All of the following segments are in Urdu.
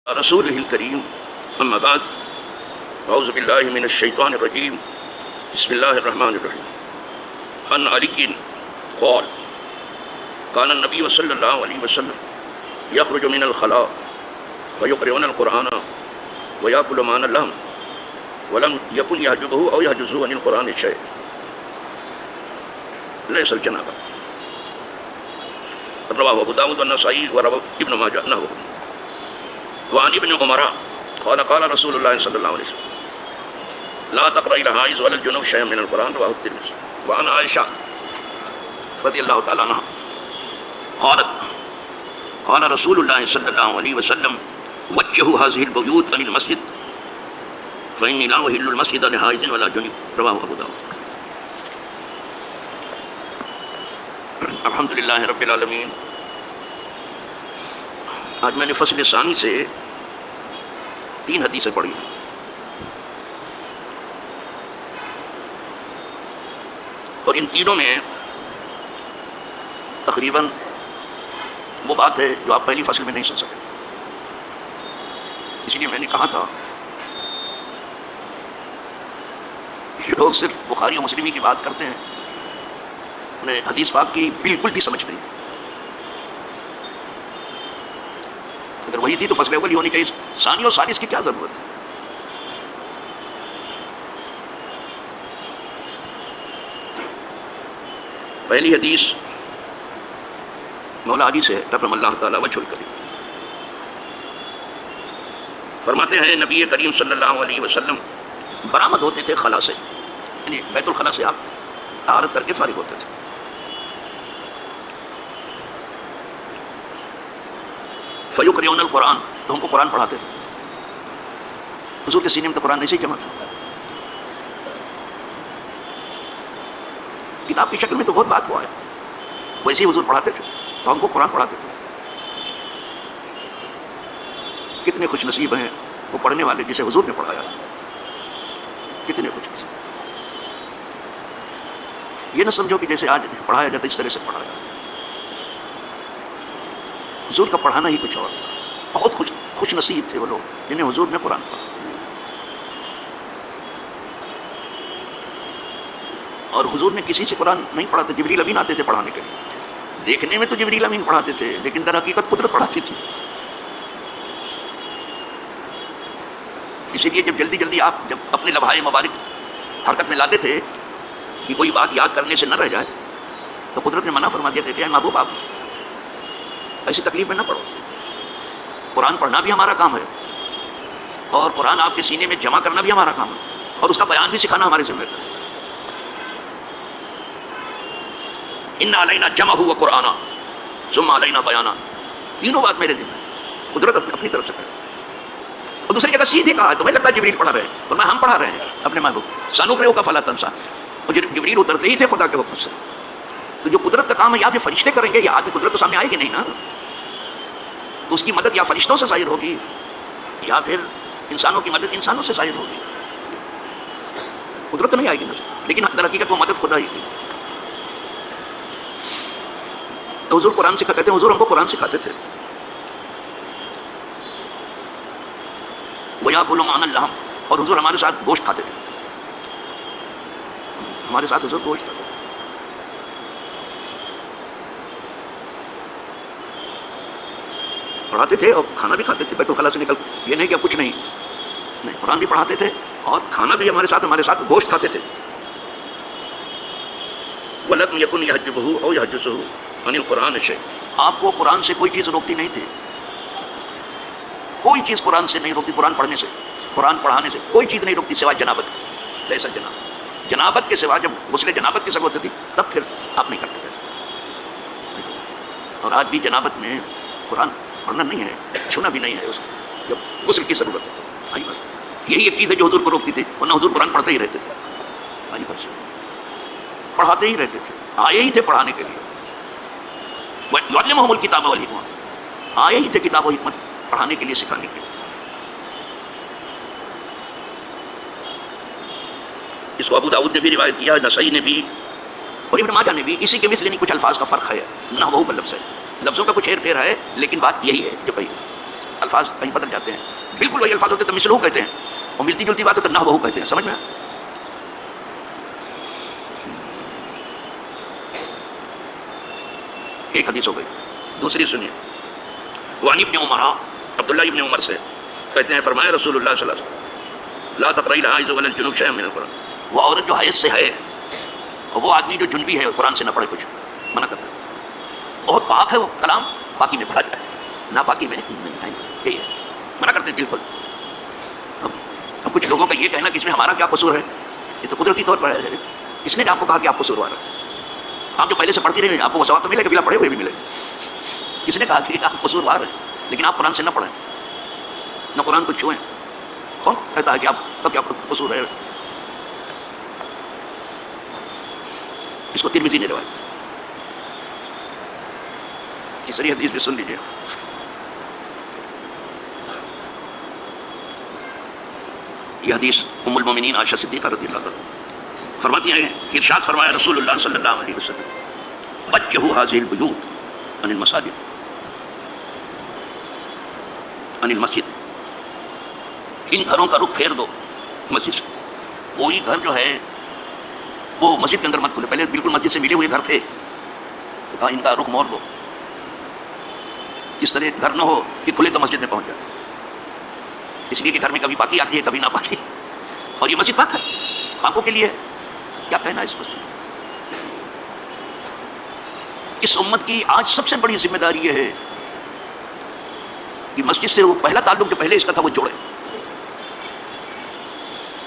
رسوله الكريم أما بعد أعوذ بالله من الشيطان الرجيم بسم الله الرحمن الرحيم عن علي قال كان النبي صلى الله عليه وسلم يخرج من الخلاء فيقرؤون القرآن ويأكل معنا اللحم ولم يكن يحجبه أو يحجزه عن القرآن شيء ليس الجنابة. رواه أبو داود والنسائي ورواه ابن ماجه نحوه. وعن ابن عمر قال قال رسول الله صلى الله عليه وسلم لا تقرأ الحائض ولا الجنوب شيئا من القرآن رواه الترمذي. وعن عائشة رضي الله تعالى عنها قالت قال رسول الله صلى الله عليه وسلم وجهوا هذه البيوت عن المسجد فإني لا أحل المسجد لحائض ولا جنوب رواه أبو داود. الحمد للہ رب العالمین. آج میں نے فصل ثانی سے 3 حدیثیں پڑھی اور ان تینوں میں تقریباً وہ بات ہے جو آپ پہلی فصل میں نہیں سن سکے. اس لیے میں نے کہا تھا کہ لوگ صرف بخاری اور مسلم کی بات کرتے ہیں، انہیں حدیث پاک کی بالکل بھی سمجھ نہیں. اگر وہی تھی تو فصل اول ہی ہونی چاہیے، ثانی اور ثالث کی کیا ضرورت ہے؟ پہلی حدیث مولا علی سے کرم اللہ تعالیٰ وجہ الکریم فرماتے ہیں نبی کریم صلی اللہ علیہ وسلم برآمد ہوتے تھے خلا سے، یعنی بیت الخلا سے آپ طہارت کر کے فارغ ہوتے تھے. فیقرؤون القرآن، تو ہم کو قرآن پڑھاتے تھے. حضور کے سینے میں تو قرآن ایسے ہی جمع تھا. کتاب کی شکل میں تو بہت بات ہوا ہے، ویسے ہی حضور پڑھاتے تھے تو ہم کو قرآن پڑھاتے تھے. کتنے خوش نصیب ہیں وہ پڑھنے والے جسے حضور نے پڑھایا، کتنے خوش نصیب. یہ نہ سمجھو کہ جیسے آج پڑھایا جاتا اس طرح سے پڑھایا. حضور کا پڑھانا ہی کچھ اور تھا. بہت خوش نصیب تھے وہ لوگ جنہیں حضور نے قرآن پڑھا. اور حضور نے کسی سے قرآن نہیں پڑھاتے، جبریل امین آتے تھے پڑھانے کے لیے. دیکھنے میں تو جبریل امین پڑھاتے تھے لیکن در حقیقت قدرت پڑھاتی تھی. اسی لیے جب جلدی آپ جب اپنے لمحۂ مبارک حرکت میں لاتے تھے کہ کوئی بات یاد کرنے سے نہ رہ جائے تو قدرت نے منع فرما دیتے تھے کہ محبوب آپ ایسی تکلیف میں نہ پڑھو. قرآن پڑھنا بھی ہمارا کام ہے اور قرآن آپ کے سینے میں جمع کرنا بھی ہمارا کام ہے اور اس کا بیان بھی سکھانا ہمارے ذمہ ہے. ان علینا جمعہ و قرآن ثم علینا بیانا، تینوں بات میرے ذمہ ہے. قدرت اپنی طرف سے کرے. اور دوسری جگہ سیدھے کہا ہے، تمہیں لگتا ہے جبریل پڑھا رہے ہیں اور میں ہم پڑھا رہے ہیں اپنے محبوب سنقرئک فلا تنسیٰ. اور جبریل اترتے ہی تھے خدا کے حکم سے. تو جو قدرت کا کام ہے یا پھر فرشتے کریں گے، یا آدمی قدرت تو سامنے آئے گی نہیں نا، تو اس کی مدد یا فرشتوں سے ظاہر ہوگی یا پھر انسانوں کی مدد انسانوں سے ظاہر ہوگی. قدرت تو نہیں آئے گی نا، لیکن در حقیقت وہ مدد خدا ہی کی. تو حضور قرآن کہتے ہیں حضور ہم کو قرآن سکھاتے تھے. وَيَأْكُلُ مَعَنَا اللَّحْمَ، اور حضور ہمارے ساتھ گوشت کھاتے تھے. ہمارے ساتھ حضور گوشت کھاتے تھے. پڑھاتے تھے اور کھانا بھی کھاتے تھے بیت الخلا سے نکل. یہ نہیں کہ اب کچھ نہیں، قرآن بھی پڑھاتے تھے اور کھانا بھی ہمارے ساتھ گوشت کھاتے تھے. وَلَمْ يَكُنْ يَحْجُبُهُ أَوْ يَحْجُزُهُ عَنِ الْقُرْآنِ شَيْءٌ، آپ کو قرآن سے کوئی چیز روکتی نہیں تھی. کوئی چیز قرآن سے نہیں روکتی، قرآن پڑھنے سے، قرآن پڑھانے سے کوئی چیز نہیں روکتی سوائے جنابت کی. ایسا جنابت کے سوا جب غسل جنابت کی ضرورت تھی تب پھر آپ نہیں کرتے تھے. اور آج بھی جنابت میں قرآن پڑھنا نہیں ہے، چھونا بھی نہیں ہے اس جب غسل کی ضرورت ہے. آئی بس یہی ایک چیز ہے جو حضور کو روکتی تھی، ورنہ حضور قرآن پڑھتے ہی رہتے تھے. آئی بس پڑھاتے ہی رہتے تھے، آئے ہی تھے پڑھانے کے لیے. یعلمہم الکتاب والحکمہ، آئے ہی تھے کتاب و حکمت پڑھانے کے لیے، سکھانے کے لیے. اس کو ابو داؤد نے بھی روایت کیا، نسائی نے بھی اور ابن ماجہ نے بھی. اسی کے مثل کچھ الفاظ کا فرق ہے، نہ وہ لفظ ہے، لفظوں کا کچھ ہیر پھیر ہے لیکن بات یہی ہے جو کہی. الفاظ کہیں بدل جاتے ہیں، بالکل وہی الفاظ ہوتے تو مثلہ کہتے ہیں، اور ملتی جلتی بات ہو تو نحوہ کہتے ہیں. سمجھ میں آیا؟ ایک حدیث ہو گئی. دوسری سنیے. وعن ابن عمر، عبداللہ ابن عمر سے کہتے ہیں فرمایا رسول اللہ صلی اللہ علیہ وسلم لا تقرأ الحائض ولا الجنوب شيئا من القرآن. وہ عورت جو حیض سے ہے اور وہ آدمی جو جنبی ہے قرآن سے نہ پڑھے کچھ، منع کرتا ہے. بہت پاک ہے وہ کلام، پاکی میں پڑھا جائے، ناپاکی میں نہیں آئے، یہی ہے، منع کرتے ہیں بالکل. اب کچھ لوگوں کا یہ کہنا کہ اس میں ہمارا کیا قصور ہے، یہ تو قدرتی طور پر ہے. کس نے آپ کو کہا کہ آپ قصوروار ہیں؟ آپ جو پہلے سے پڑھتی رہے آپ کو وہ ثواب تو ملے گا، بلا پڑھے ہوئے بھی ملے. کس نے کہا کہ آپ قصوروار ہیں لیکن آپ قرآن سے نہ پڑھیں، نہ قرآن کو چھوئیں؟ کون کہتا ہے کہ آپ کا کیا قصور ہے؟ اس کو ترمذی نے روایت. تیسری حدیث بھی سن لیجیے. یہ حدیث ام المومنین عائشہ صدیقہ رضی اللہ عنہا فرماتی ہیں کہ ارشاد فرمایا رسول اللہ صلی اللہ علیہ وسلم وجہوا هذه البیوت عن المساجد، عن المسجد، ان گھروں کا رخ پھیر دو مسجد سے. کوئی گھر جو ہے وہ مسجد کے اندر مت کھلے. پہلے بالکل مسجد سے ملے ہوئے گھر تھے تو کہا ان کا رخ موڑ دو. اس طرح گھر نہ ہو کہ کھلے تو مسجد میں پہنچ جائے، اس لیے کہ گھر میں کبھی پاکی آتی ہے کبھی ناپاکی، اور یہ مسجد پاک ہے، پاکوں کے لیے. کیا کہنا ہے اس مسجد؟ اس امت کی آج سب سے بڑی ذمہ داری یہ ہے کہ مسجد سے وہ پہلا تعلق جو پہلے اس کا تھا وہ جوڑے،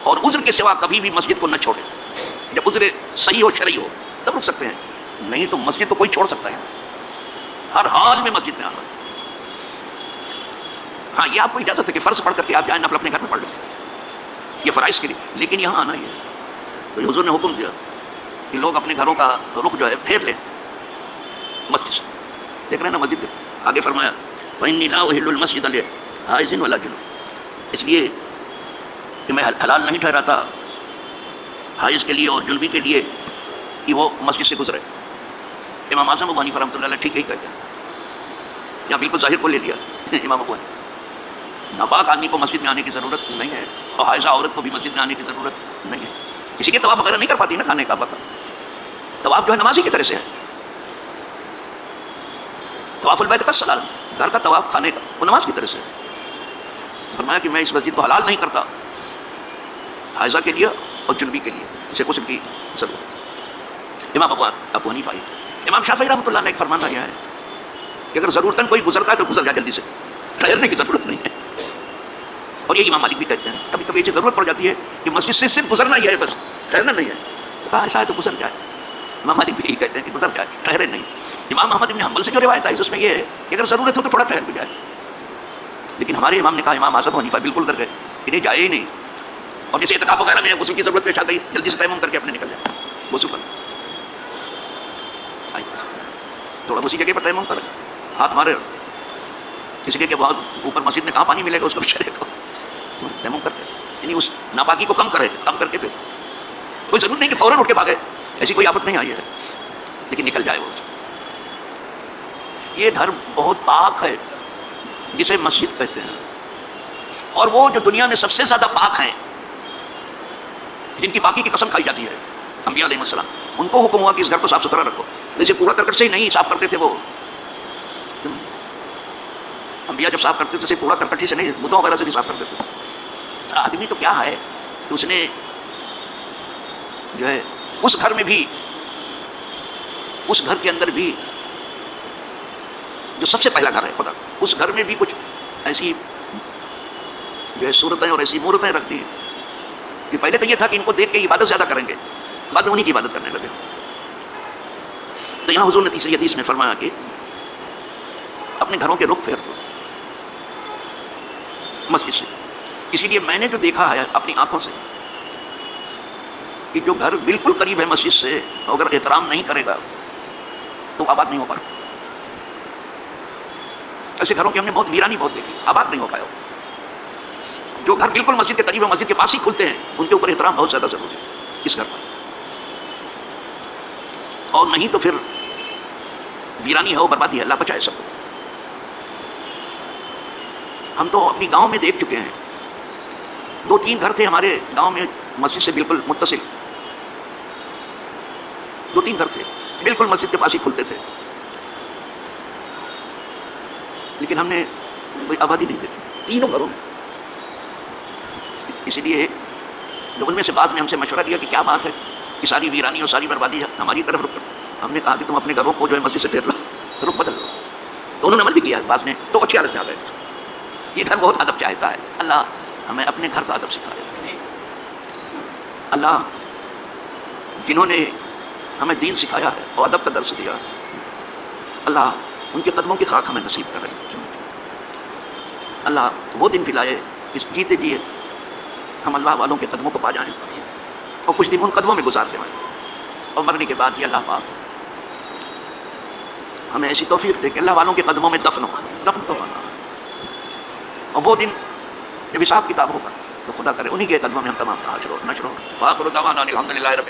اور عذر کے سوا کبھی بھی مسجد کو نہ چھوڑے. جب عذر صحیح ہو شرعی ہو تب رک سکتے ہیں، نہیں تو مسجد کو کوئی چھوڑ سکتا ہے؟ ہر حال میں مسجد میں آنا. ہاں یہ آپ کو اجازت ہے کہ فرض پڑھ کر کے آپ جائیں، نفل اپنے گھر میں پڑھ لیں، یہ فرائض کے لیے. لیکن یہاں آنا ہی ہے تو حضور نے حکم دیا کہ لوگ اپنے گھروں کا رخ جو ہے پھیر لیں مسجد سے. دیکھ رہے ہیں نا مسجد آگے فرمایا فَإِنِّي لَا أُحِلُّ الْمَسْجِدَ لِحَائِضٍ وَلَا جُنُبٍ، اس لیے کہ میں حلال نہیں ٹھہراتا حائض کے لیے اور جنبی کے لیے کہ وہ مسجد سے گزرے. امام اعظم ابو حنیفہ رحمۃ اللہ علیہ ٹھیک ہی کہتے ہیں، یا بالکل ظاہر کو لے لیا امام ابو حنیفہ. ناپاک آدمی کو مسجد میں آنے کی ضرورت نہیں ہے، اور حائضہ عورت کو بھی مسجد میں آنے کی ضرورت نہیں ہے. کسی کے طواف وغیرہ نہیں کر پاتی نا کھانے کا بکا. طواف جو ہے نمازی کی طرح سے ہے، طواف البیت کا سلام، گھر کا طواف کھانے کا وہ نماز کی طرح سے ہے. فرمایا کہ میں اس مسجد کو حلال نہیں کرتا حائضہ کے لیے اور جنبی کے لیے، اسے غسل کی ضرورت. امام ابو حنیفہ. امام شافعی رحمۃ اللہ نے ایک فرمان دیا ہے کہ اگر ضرورتاً کوئی گزرتا ہے تو گزر جائے جلدی سے، ٹھہرنے کی ضرورت نہیں ہے. اور یہ امام مالک بھی کہتے ہیں کبھی کبھی ایسی ضرورت پڑ جاتی ہے کہ مسجد سے صرف گزرنا ہی ہے، بس ٹھہرنا نہیں ہے، تو کہا ایسا ہے تو گزر جائے. امام مالک بھی یہی کہتے ہیں کہ گزر جائے، ٹھہرے نہیں. امام احمد بن حنبل سے جو روایت آئی اس میں یہ ہے کہ اگر ضرورت ہو تو تھوڑا ٹھہر بھی جائے. لیکن ہمارے امام نے کہا، امام اعظم حنیفہ بالکل ڈر گئے، انہیں جائے ہی نہیں. اور جیسے اعتکاف وغیرہ میں غسل کی ضرورت پیش آ گئی، جلدی سے تیمم کر کے اپنے نکل جائے غسل کر. تھوڑا اسی جگہ پر تیمم کرے، ہاتھ مارے، اس لیے کہ وہاں اوپر مسجد میں کہاں پانی ملے گا اس کو بچارے کو، تیمم کر کے یعنی اس ناپاکی کو کم کرے، کم کر کے پھر کوئی ضرور نہیں کہ فوراً اٹھ کے بھاگے، ایسی کوئی آفت نہیں آئی ہے، لیکن نکل جائے وہ. یہ گھر بہت پاک ہے جسے مسجد کہتے ہیں، اور وہ جو دنیا میں سب سے زیادہ پاک ہیں، جن کی پاکی کی قسم کھائی جاتی ہے، انبیاء علیہ السلام، ان کو حکم ہوا کہ اس گھر کو صاف ستھرا رکھو. جیسے کوڑا کرکٹ سے ہی نہیں صاف کرتے تھے وہ انبیاء، جب صاف کرتے تھے کوڑا کرکٹ سے نہیں، بتوں وغیرہ سے بھی صاف کرتے تھے. آدمی تو کیا ہے کہ اس نے جو ہے اس گھر میں بھی، اس گھر کے اندر بھی جو سب سے پہلا گھر ہے خدا، اس گھر میں بھی کچھ ایسی جو ہے صورتیں اور ایسی مورتیں رکھتی ہیں کہ پہلے تو یہ تھا کہ ان کو دیکھ کے عبادت زیادہ کریں گے، بعد میں انہیں کی عبادت کرنے لگے. تو یہاں حضور نے تیسری حدیث میں فرمایا کہ اپنے گھروں کے رخ پھیر دو مسجد سے. اسی لیے میں نے جو دیکھا ہے اپنی آنکھوں سے کہ جو گھر بالکل قریب ہے مسجد سے، اگر احترام نہیں کرے گا تو آباد نہیں ہو پائے. ایسے گھروں کی ہم نے بہت ویرانی بہت دیکھی، آباد نہیں ہو پایا. جو گھر بالکل مسجد کے قریب ہے، مسجد کے پاس ہی کھلتے ہیں، ان کے اوپر احترام بہت زیادہ ضروری ہے اس گھر پر. اور نہیں تو پھر ویرانی ہے، وہ بربادی ہے. اللہ بچائے سب کو. ہم تو اپنی گاؤں میں دیکھ چکے ہیں، 2-3 گھر تھے ہمارے گاؤں میں مسجد سے بالکل متصل، 2-3 گھر تھے بالکل مسجد کے پاس ہی کھلتے تھے، لیکن ہم نے کوئی آبادی نہیں دیکھی تینوں گھروں میں۔ اسی لیے جو ان میں سے بعض نے ہم سے مشورہ دیا کہ کیا بات ہے کہ ساری ویرانی اور ساری بربادی ہماری طرف رک، ہم نے کہا کہ تم اپنے گھروں کو جو ہے مسجد سے پھیر لو، رخ بدل لو، تو انہوں نے عمل بھی کیا بعض نے، تو اچھی حالت میں آ گئے۔ یہ گھر بہت ادب چاہتا ہے، اللہ ہمیں اپنے گھر کا ادب سکھائے۔ اللہ جنہوں نے ہمیں دین سکھایا ہے اور ادب کا درس دیا، اللہ ان کے قدموں کی خاک ہمیں نصیب کرے۔ اللہ وہ دن پلائے اس جیتے جیے ہم اللہ والوں کے قدموں کو پا جائیں اور کچھ دن ان قدموں میں گزار دیں، اور مرنے کے بعد یہ اللہ پاک ہمیں ایسی توفیق دے کہ اللہ والوں کے قدموں میں دفن تو ہونا، اور وہ دن جب حساب کتاب ہوگا تو خدا کرے انہی کے قدموں میں ہم تمام حشر و نشر و وآخر دعوانا الحمدللہ رب